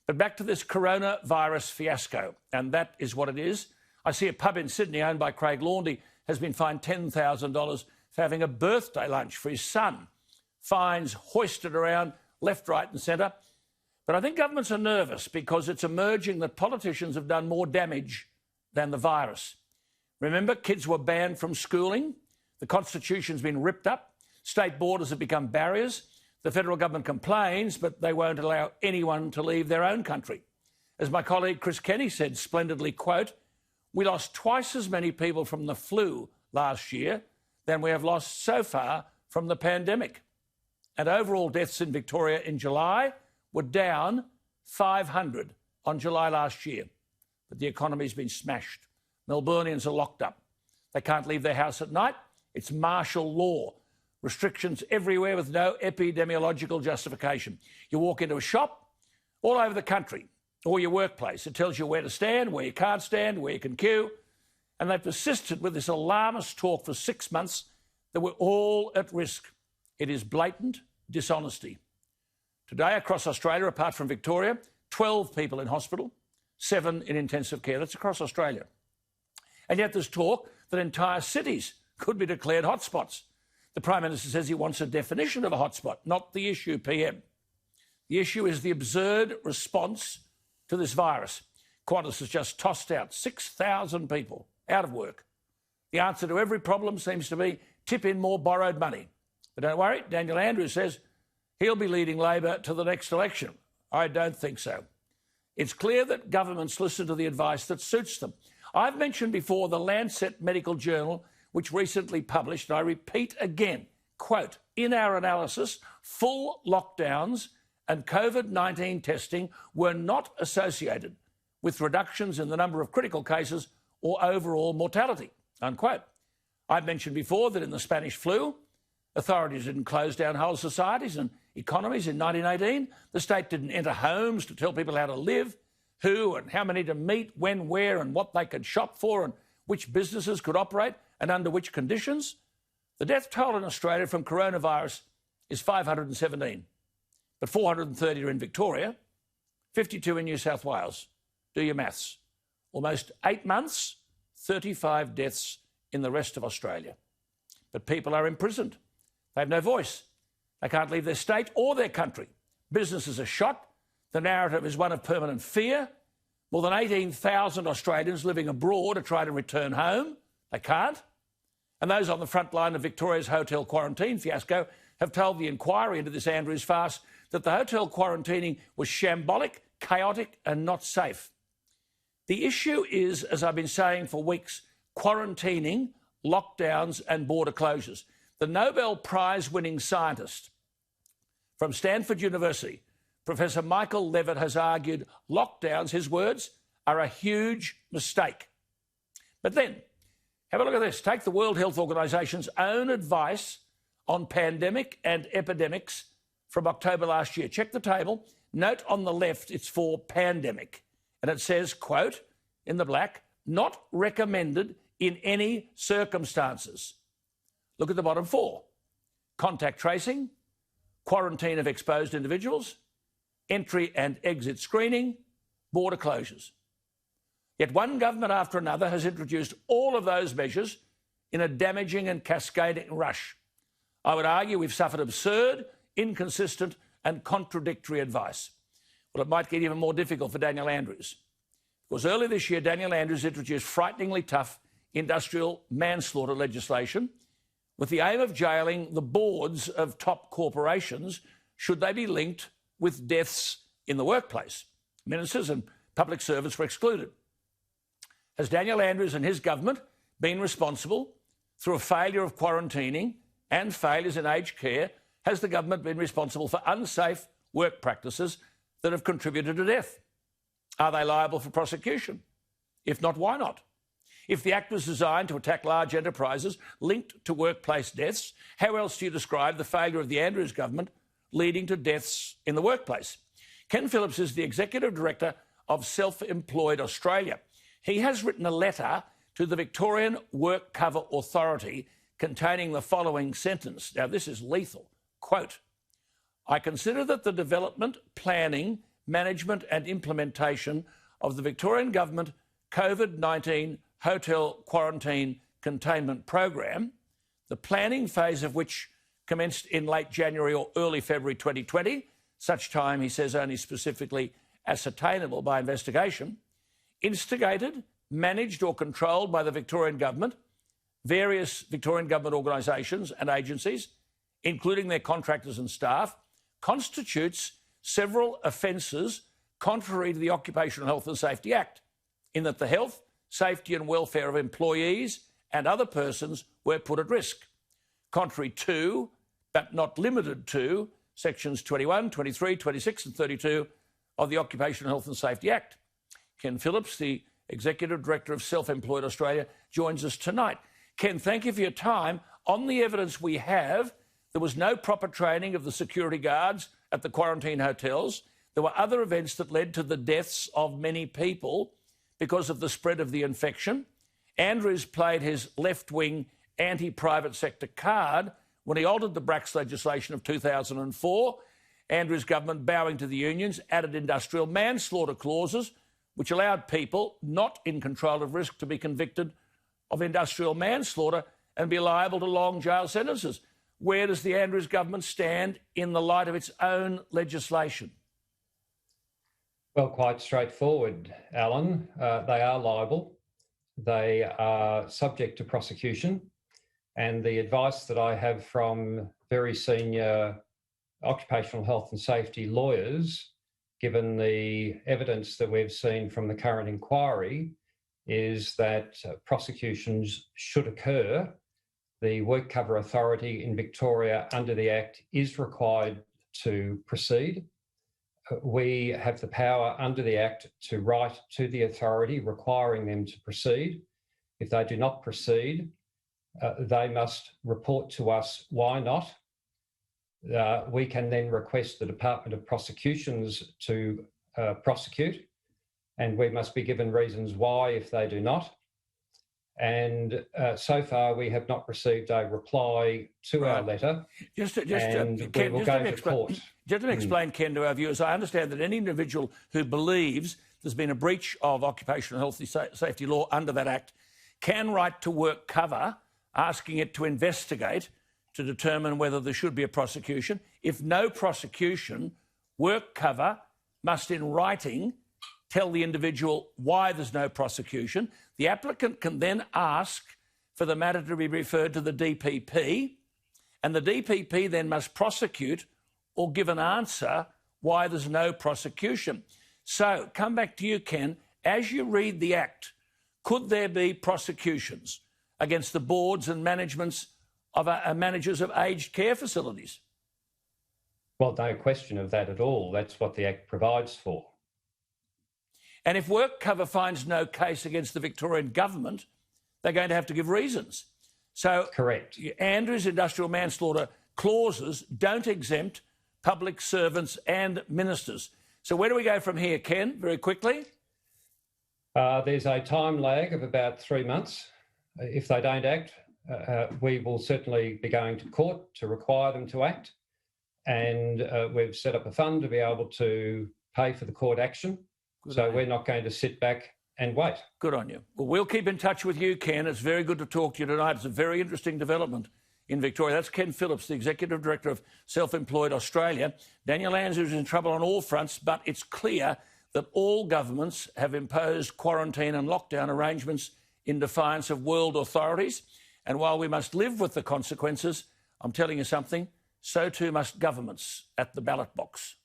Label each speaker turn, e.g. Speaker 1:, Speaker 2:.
Speaker 1: But back to this coronavirus fiasco, and that is what it is. I see a pub in Sydney owned by Craig Laundy has been fined $10,000 for having a birthday lunch for his son. Fines hoisted around left, right and centre. But I think governments are nervous because it's emerging that politicians have done more damage than the virus. Remember, kids were banned from schooling. The Constitution's been ripped up. State borders have become barriers. The federal government complains, but they won't allow anyone to leave their own country. As my colleague Chris Kenny said splendidly, quote, "We lost twice as many people from the flu last year than we have lost so far from the pandemic." And overall deaths in Victoria in July were down 500 on July last year. But the economy's been smashed. Melburnians are locked up. They can't leave their house at night. It's martial law. Restrictions everywhere with no epidemiological justification. You walk into a shop all over the country or your workplace. It tells you where to stand, where you can't stand, where you can queue. And they've persisted with this alarmist talk for 6 months that we're all at risk. It is blatant dishonesty. Today, across Australia, apart from Victoria, 12 people in hospital, 7 in intensive care. That's across Australia. And yet there's talk that entire cities could be declared hotspots. The Prime Minister says he wants a definition of a hotspot, not the issue, PM. The issue is the absurd response to this virus. Qantas has just tossed out 6,000 people out of work. The answer to every problem seems to be tip in more borrowed money. But don't worry, Daniel Andrews says he'll be leading Labor to the next election. I don't think so. It's clear that governments listen to the advice that suits them. I've mentioned before the Lancet Medical Journal, which recently published, and I repeat again, quote, "In our analysis, full lockdowns and COVID-19 testing were not associated with reductions in the number of critical cases or overall mortality," unquote. I've mentioned before that in the Spanish flu, authorities didn't close down whole societies and economies in 1918. The state didn't enter homes to tell people how to live, who and how many to meet, when, where and what they could shop for and which businesses could operate and under which conditions. The death toll in Australia from coronavirus is 517, but 430 are in Victoria, 52 in New South Wales. Do your maths. Almost 8 months, 35 deaths in the rest of Australia. But people are imprisoned. They have no voice. They can't leave their state or their country. Businesses are shut. The narrative is one of permanent fear. More than 18,000 Australians living abroad are trying to return home. They can't. And those on the front line of Victoria's hotel quarantine fiasco have told the inquiry into this Andrews farce that the hotel quarantining was shambolic, chaotic and not safe. The issue is, as I've been saying for weeks, quarantining, lockdowns and border closures. The Nobel Prize-winning scientist from Stanford University, Professor Michael Levitt, has argued lockdowns, his words, are a huge mistake. But then, have a look at this. Take the World Health Organization's own advice on pandemic and epidemics from October last year. Check the table. Note on the left, it's for pandemic. And it says, quote, in the black, not recommended in any circumstances. Look at the bottom 4. Contact tracing, quarantine of exposed individuals, entry and exit screening, border closures. Yet one government after another has introduced all of those measures in a damaging and cascading rush. I would argue we've suffered absurd, inconsistent and contradictory advice. Well, it might get even more difficult for Daniel Andrews. Because earlier this year, Daniel Andrews introduced frighteningly tough industrial manslaughter legislation with the aim of jailing the boards of top corporations should they be linked with deaths in the workplace. Ministers and public servants were excluded. Has Daniel Andrews and his government been responsible through a failure of quarantining and failures in aged care? Has the government been responsible for unsafe work practices that have contributed to death? Are they liable for prosecution? If not, why not? If the act was designed to attack large enterprises linked to workplace deaths, how else do you describe the failure of the Andrews government leading to deaths in the workplace? Ken Phillips is the Executive Director of Self-Employed Australia. He has written a letter to the Victorian Work Cover Authority containing the following sentence. Now, this is lethal. Quote, I consider that the development, planning management and implementation of the Victorian Government COVID-19 Hotel Quarantine Containment Program, the planning phase of which commenced in late January or early February 2020, such time, he says, only specifically ascertainable by investigation, instigated, managed or controlled by the Victorian Government, various Victorian Government organisations and agencies, including their contractors and staff, constitutes several offences contrary to the Occupational Health and Safety Act, in that the health, safety and welfare of employees and other persons were put at risk, contrary to, but not limited to, sections 21, 23, 26 and 32 of the Occupational Health and Safety Act. Ken Phillips, the Executive Director of Self-Employed Australia, joins us tonight. Ken, thank you for your time. On the evidence we have, there was no proper training of the security guards at the quarantine hotels. There were other events that led to the deaths of many people because of the spread of the infection. Andrews played his left-wing anti-private sector card when he altered the Bracks legislation of 2004. Andrews' government, bowing to the unions, added industrial manslaughter clauses which allowed people not in control of risk to be convicted of industrial manslaughter and be liable to long jail sentences. Where does the Andrews government stand in the light of its own legislation?
Speaker 2: Well, quite straightforward, Alan. They are liable. They are subject to prosecution. And the advice that I have from very senior occupational health and safety lawyers, given the evidence that we've seen from the current inquiry, is that prosecutions should occur. The Work Cover Authority in Victoria under the Act is required to proceed. We have the power under the Act to write to the authority requiring them to proceed. If they do not proceed, they must report to us why not. We can then request the Department of Prosecutions to prosecute, and we must be given reasons why if they do not. And so far, we have not received a reply to our letter.
Speaker 1: Ken, just to explain, Ken, to our viewers, I understand that any individual who believes there's been a breach of occupational health and safety law under that Act can write to Work Cover asking it to investigate to determine whether there should be a prosecution. If no prosecution, Work Cover must in writing tell the individual why there's no prosecution. The applicant can then ask for the matter to be referred to the DPP, and the DPP then must prosecute or give an answer why there's no prosecution. So, come back to you, Ken. As you read the Act, could there be prosecutions against the boards and managements of managers of aged care facilities?
Speaker 2: Well, no question of that at all. That's what the Act provides for.
Speaker 1: And if Work Cover finds no case against the Victorian Government, they're going to have to give reasons. So,
Speaker 2: correct.
Speaker 1: Andrews' industrial manslaughter clauses don't exempt public servants and ministers. So where do we go from here, Ken, very quickly?
Speaker 2: There's a time lag of about 3 months. If they don't act, we will certainly be going to court to require them to act. And we've set up a fund to be able to pay for the court action. So we're not going to sit back and wait.
Speaker 1: Good on you. Well, we'll keep in touch with you, Ken. It's very good to talk to you tonight. It's a very interesting development in Victoria. That's Ken Phillips, the Executive Director of Self-Employed Australia. Daniel Andrews is in trouble on all fronts, but it's clear that all governments have imposed quarantine and lockdown arrangements in defiance of world authorities. And while we must live with the consequences, I'm telling you something, so too must governments at the ballot box.